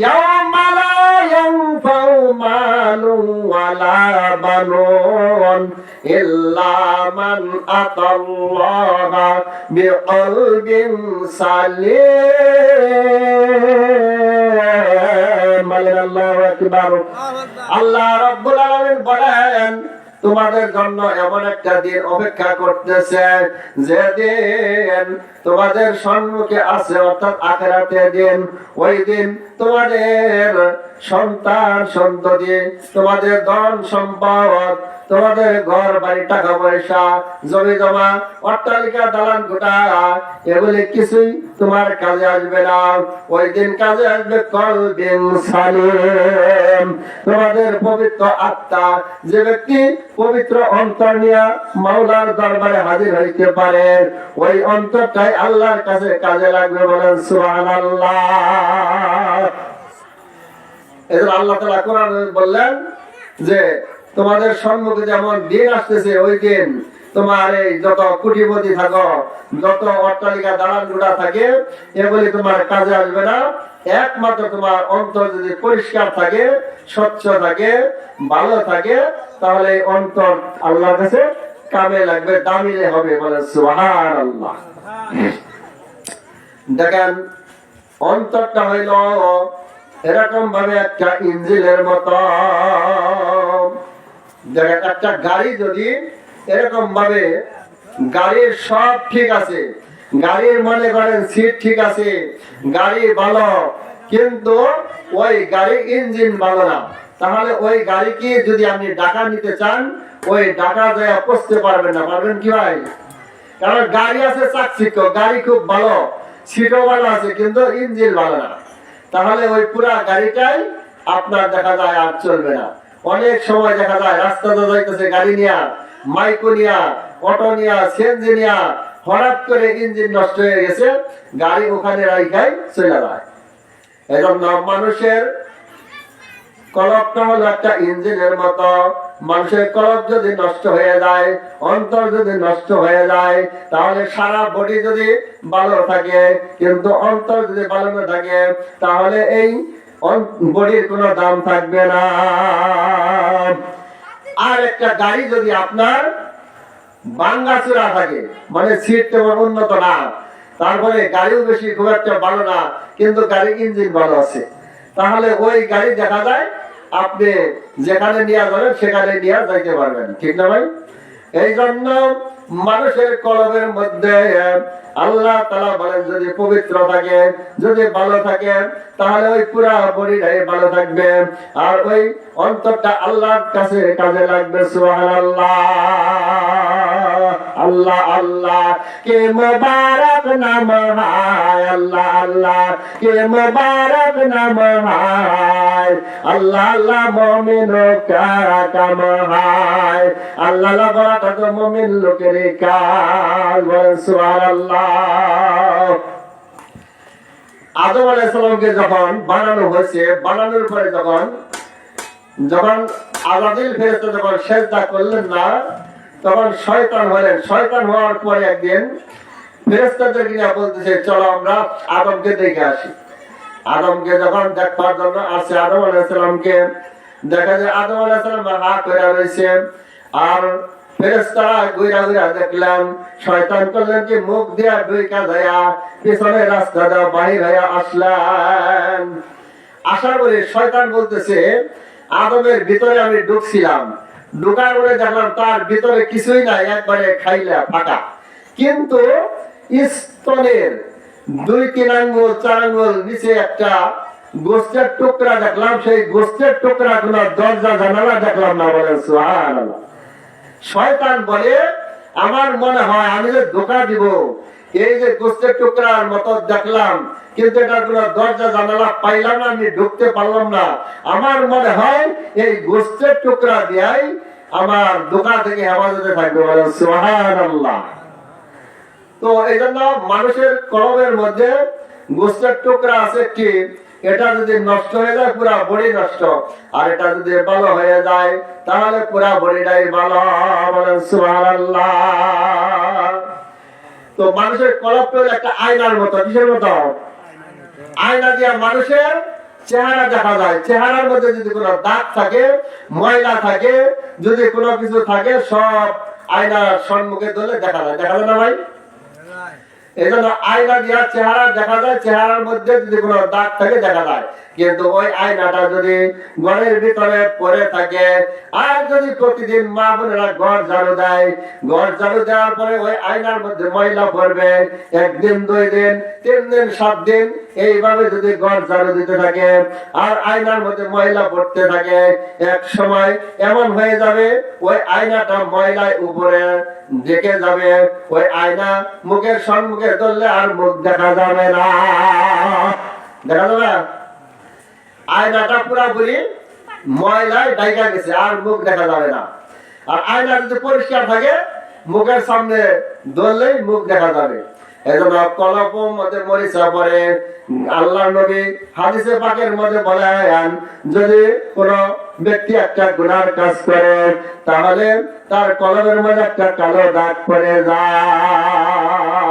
ইয়াউমা লা ইয়ানফাউ মালুন ওয়ালা বানুন ইল্লা মান আতাল্লাহা বিকলবিন সালিম। আল্লাহু আকবার। আল্লাহ রাব্বুল আলামিন বলেন, তোমাদের জন্য এমন একটা দিন অপেক্ষা করতেছে যেদিন তোমাদের সম্মুখে আছে, অর্থাৎ আখিরাতের দিন। ওই দিন তোমাদের সন্তান সন্ততি, তোমাদের ধন সম্পদ, তোমাদের ঘর বাড়ি, টাকা পয়সা, জমি জমা, অট্টালিকা, দালান কোঠা, এগুলি কিছুই তোমার কাজে আসবে না। ওই দিন কাজে আসবে কলবিন সালিম, তোমাদের পবিত্র আত্মা। যে ব্যক্তি পবিত্র অন্তর নিয়ে মাওলার দরবারে হাজির হইতে পারে, ওই অন্তরটাই আল্লাহর কাছে কাজে লাগবে। বলেন সুবহানাল্লাহ। এজন্য আল্লাহ তাআলা কোরআনে বললেন যে তোমাদের সম্মুখে যেমন দিন আসতেছে, ওই দিন তোমার এই যত কোটিপতি থাকো, যত অট্টালিকা, দালান কোঠা থাকে, এগুলি তোমার কাজে আসবে না। একমাত্র তোমার অন্তর যদি পরিষ্কার থাকে, স্বচ্ছ থাকে, ভালো থাকে, তাহলে অন্তর আল্লাহর কাছে কামে লাগবে, দামিলে হবে। বলে সুবহানাল্লাহ। দেখেন, অন্তরটা হইল এরকম ভাবে একটা ইঞ্জিনের মতো। দেখেন, একটা গাড়ি যদি এরকম ভাবে, গাড়ির সব ঠিক আছে, গাড়ির মনে করেন সিট ঠিক আছে, গাড়ি ভালো, কিন্তু ওই গাড়ির ইঞ্জিন ভালো না, তাহলে ওই গাড়ি কি যদি আপনি ঢাকা নিতে চান, ওই ঢাকা যায় পৌঁছতে পারবেন না। পারবেন কি ভাই? কারণ গাড়ি আছে চাকচিক্য, গাড়ি খুব ভালো, সিটও ভালো আছে, কিন্তু ইঞ্জিন ভালো না, তাহলে ওই পুরা গাড়িটাই আপনার দেখা যায় আর চলবে না। অনেক সময় দেখা যায় রাস্তাতে যাইতেছে গাড়ি নিয়া, মাইকো নিয়া, অটো নিয়া, সিএনজি নিয়া, হঠাৎ করে ইঞ্জিন নষ্ট হয়ে গেছে, গাড়ি ওখানে রাইখাই চলে যায়। এজন্য মানুষের কলবটা হলো একটা ইঞ্জিনের মতো। মানুষের কলব যদি নষ্ট হয়ে যায়, অন্তর যদি নষ্ট হয়ে যায়, তাহলে সারা বডি যদি ভালো থাকে, কিন্তু অন্তর যদি ভালো না থাকে, তাহলে এই বডির কোনো দাম থাকবে না। আর একটা গাড়ি যদি আপনার ভাঙ্গাচোরা থাকে, মানে সিট তেমন উন্নত না, তারপরে গাড়িও বেশি খুব একটা ভালো না, কিন্তু গাড়ির ইঞ্জিন ভালো আছে, তাহলে ওই গাড়ি দেখা যায় আপনি যেখানে নিয়ে যাবেন সেখানে নিয়ে যাইতে পারবেন। ঠিক না ভাই? এই জন্য মানুষের কলবের মধ্যে আল্লাহ তাআলা বলেন, যদি পবিত্র থাকে, যদি ভালো থাকে, তাহলে ওই পুরা বডিটাই ভালো থাকবে, আর ওই অন্তরটা আল্লাহর কাছে কাজে লাগবে। সুবহানাল্লাহ। আল্লাহ আল্লাহ কে মুবারক নাম হায়, আল্লাহ আল্লাহ কে মুবারক নাম হায়, আল্লাহ আল্লাহ মুমিনো কা কাম হায়, আল্লাহ আল্লাহ বরাকাত মুমিন লোকের কাজ। সুবহানাল্লাহ। আদম আলাইহিস সালামকে যখন বানানো হয়েছে, বানানোর পরে যখন আজাদিল ফেরেশতা যখন সিজদা করলেন না, তখন শয়তান হলেন। শয়তান হওয়ার পরে একদিন ফেরেশতাদের কিনা বলতেছে, চলো আমরা আদমকে দেখে আসি। আদমকে যখন দেখবার জন্য আসছে, আদম আলাইহিস সালামকে দেখা যায় আদম আলাইহিস সালাম হাত করে রয়েছে, আর ফেরেশতারা ঘুরা ঘুরা দেখলেন। শয়তান করলেন কি, মুখ দিয়া ঢুইকা যায় পিছনে রাস্তা দেওয়া বাহির হয়ে আসলেন। আসার পরে শয়তান বলতেছে, আদমের ভিতরে আমি ঢুকছিলাম, ঢুকার পরে দেখলাম তার ভিতরে কিছুই নাই, একবারে খাইলা ফাঁকা, কিন্তু স্তনের 2-3 আঙ্গুল 4 আঙ্গুল নিচে একটা গোস্তের টুকরা দেখলাম। সেই গোস্তের টুকরা গুলো দরজা জানালা দেখলাম না। বলেন সুবহানাল্লাহ। শয়তান বলে, আমার মনে হয় আমি যে ধোঁকা দিব, এই যে গোস্তের টুকরার মতো দেখলাম, কিন্তু এটা কোনো দরজা জানালা পাইলাম না, আমি ঢুকতে পারলাম না, আমার মনে হয় এই গোস্তের টুকরা দিয়াই আমার ধোঁকা থেকে হেফাজতে থাকবে। বলেন সুবহানাল্লাহ। তো এই জন্য মানুষের কলবের মধ্যে গোস্তের টুকরা আছে কি, এটা যদি নষ্ট হয়ে যায় পুরা বডি নষ্ট, আর এটা যদি ভালো হয়ে যায় তাহলে পুরা বডিটাই ভালো। বলেন সুবহানাল্লাহ। তো মানুষের কলবটা একটা আয়নার মতো। কিসের মতো? আয়না দিয়া মানুষের চেহারা দেখা যায়, চেহারার মধ্যে যদি কোনো দাগ থাকে, ময়লা থাকে, যদি কোনো কিছু থাকে, সব আয়নার সম্মুখে ধরলে দেখা যায়। দেখা যায় না ভাই? এই জন্য আয়না দিয়া চেহারা দেখা যায়, চেহারার মধ্যে যদি কোনো দাগ থাকে দেখা যায়। কিন্তু ওই আয়নাটা যদি ঘরের ভিতরে পড়ে থাকে, আর যদি প্রতিদিন মা বোনেরা ঘর ঝাড়ু দেয়, ঘর ঝাড়ু দেওয়ার পরে ওই আয়নার মধ্যে ময়লা পড়বে, একদিন, 2 দিন, 3 দিন, 7 দিন, এইভাবে যদি ঘর ঝাড়ু দিতে থাকে আর আয়নার মধ্যে ময়লা পড়তে থাকে, এক সময় এমন হয়ে যাবে ওই আয়নাটা ময়লায় উপরে ঢেকে যাবে। ওই আয়না মুখের সম্মুখে ধরলে আর মুখ দেখা যাবে না। দেখা যাবে না? আয়নাটা পুরাপুরি ময়লায় ঢাকা গেছে, আর মুখ দেখা যাবে না। আর আয়না যদি পরিষ্কার থাকে, মুখের সামনে ধরলেই মুখ দেখা যাবে। এজন্য কলপের মধ্যে মরিচা পড়ে। আল্লাহর নবী হাদিসে পাকের মধ্যে বলেন, যদি কোন ব্যক্তি একটা গুনার কাজ করে, তাহলে তার কলমের মধ্যে একটা কালো দাগ পড়ে যায়।